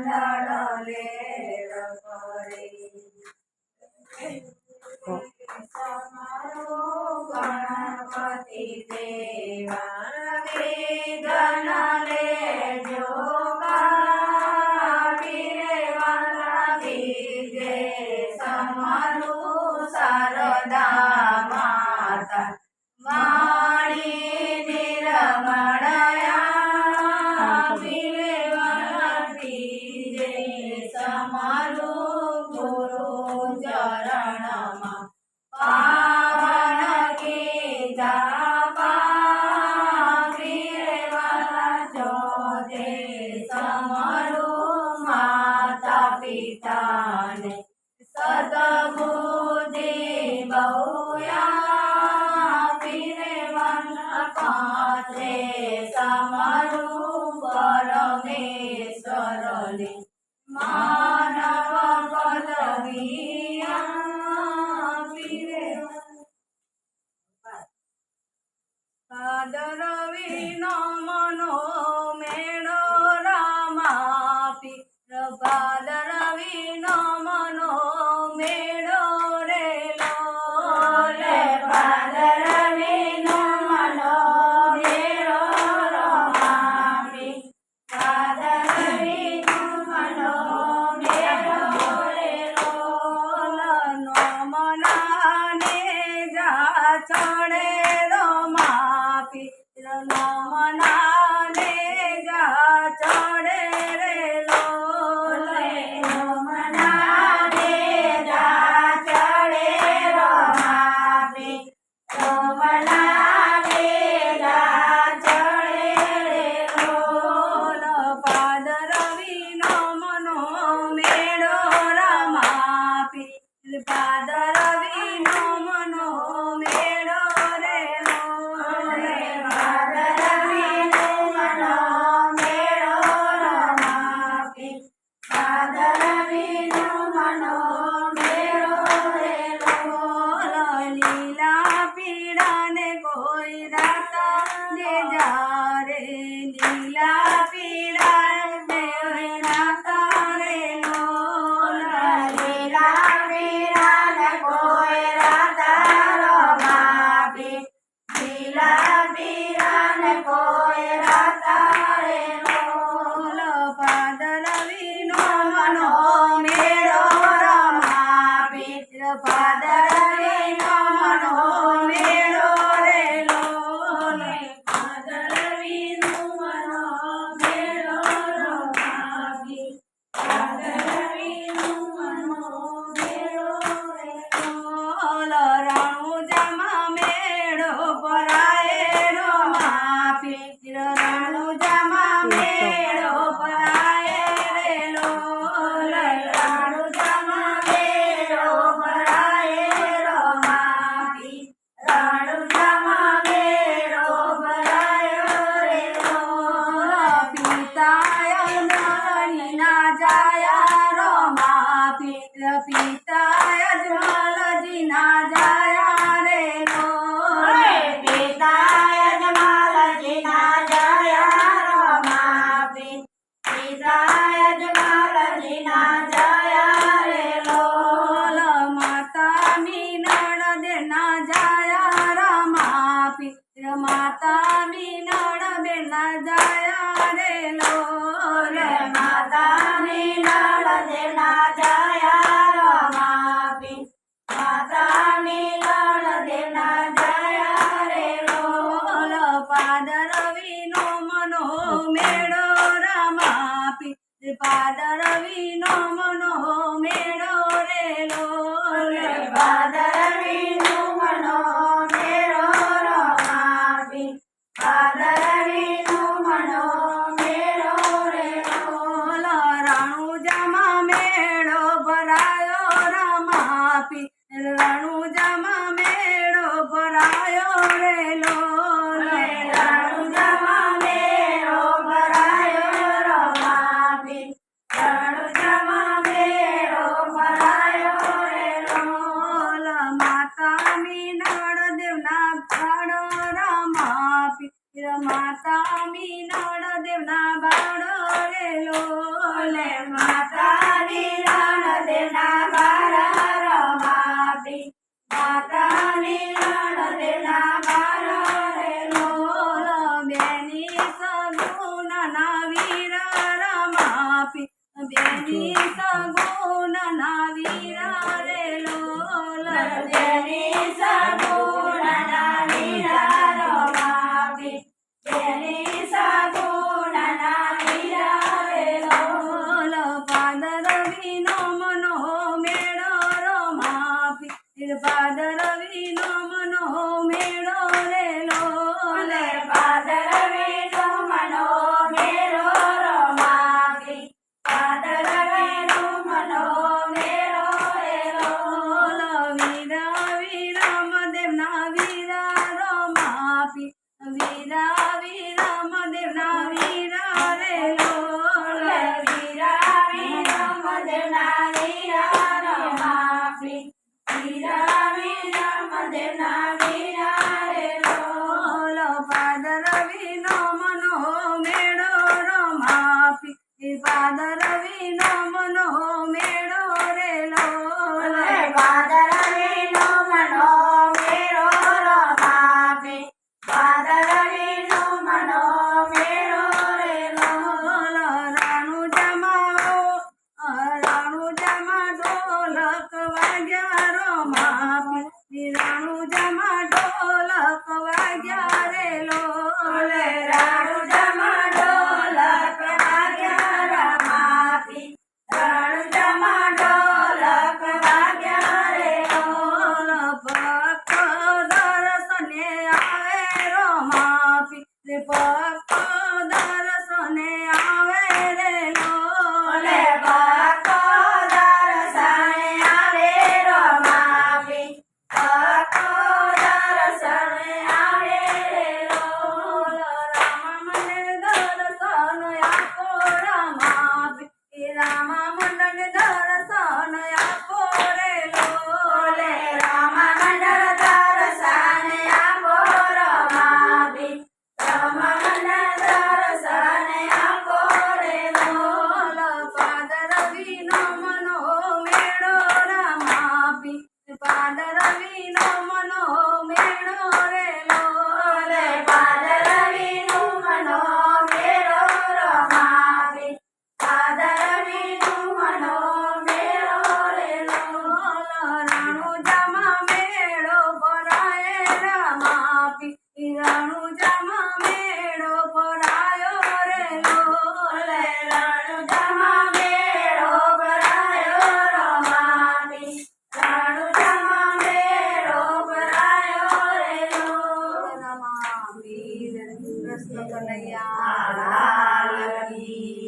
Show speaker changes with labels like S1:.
S1: મંડળ તમારો ગણપતિ દેવા વિઘ્ન લેજો કાઢી રે વાલા બીજે તમારું શારદા માતા વાણી નિરમણયા વિરે વાલા બીજે તમારું ગુરુ ચરણમાં પાવન કીધા પાવી રે વાલા જોજે તમારું માતા પિતાને સદબુદ્ધિ બહુયા વિરે વાલા પાત્રે તમારું પરમેશ્વરને માનવ પદવી ભાદરવીનો મનો મેળો રામાપી ભાદરવીનો મનો મેળો રે લે ભાદરવીનો મનો મેળો રામાપી ભાદરવીનો મનો મેળો રે નો મનાને જા ચડે મનાને જા ચડે રે મનાને જા ચડે રમાપી મનાને જા ચડે રે ભાદરવીનો મનો મેળો રમાપી ભાદરવીનો મનો મેળો રે લીલા પીળાને રાતા રે લીલા પીળાને કોઈ રાતા રમાપી લીલા પીળાને કોઈ રાતા રે ભાદરવીનો મનો મેળો રમાપી ભાદરવીનો મનો મેળો રે રણુજામાં મેળો ભરાય રમાપી રણુજામાં મેળો ભરાય રે રણુજામાં મેળો ભરાય રમાપી રણુજામાં મેળો ભરાય રે પિતાય ના જાયા રમાપી પિતાય જમલજી ના જાયા રે પિતાય જમલજી ના જાયા રમાપી પિતાય જમલજી ના જાયા રે માતા મીનળ દે ના જાયા રમાપી માતા મીનળ બે ના જાયા રે માતા મીનળ દે ના જાયા રમાપી માતા મીનળ દે ના જાયા રે ભાદરવીનો મનો મેળો રમાપી ભાદરવીનો મનો મેળો રે ભાદરવીનો મનો મેળો રમાપી ભાદરવીનો મનો મેળો રે રણુજામાં મેળો ભરાયો રમાપી રણુજામાં મેળો ભરાયો રે રણુજામાં મેળો ભરાયો રમાપી રણુજામાં ભાદરવીનો મનો મેળો રે લોલ
S2: ભાદરવીનો મનો મેળો રમાપી ભાદરવીનો મનો મેળો રે
S1: લોલ રણુજામાં ઢોલક વાગ્યા રમાપી રણુજામાં ઢોલક વાગ્યા રે લોલ
S2: રણુજામાં ઢોલક વાગ્યા રમાપી રણુજામાં ઢોલક વાગ્યા રે
S1: લોલ ભક્ત દર્શને આવે રમાપી ભક્ત દર્શને આવે રે લોલ
S2: ભક્તો દર્શને આવે રમાપી ભક્તો દર્શને આવે રે
S1: લોલ રામ મને દર્શન આપો રમાપી રામ મંડળ દર્શન આપો રે લોલ
S2: રામ મંડળ દર્શન આપો રમાપી રામ મંડળ દર્શન આપો રે
S1: લોલ ભાદરવીનો મનો મેળો રમાપી ભાદરવીનો મનો મેળો રે લોલ
S2: ભાદરવીનો મનો મેળો રમાપી ભાદરવીનો મનો મેળો રે
S1: લોલ રણુજામાં મેળો ભરાય રમાપી રણુજામાં મેળો ભરાયો રે લોલ
S2: રણુજામાં મેળો ભરાયો રમાપી રણુજામાં મેળો ભરાયો રે
S1: રમાપી કૃષ્ણ કનૈયા
S2: લાલ કી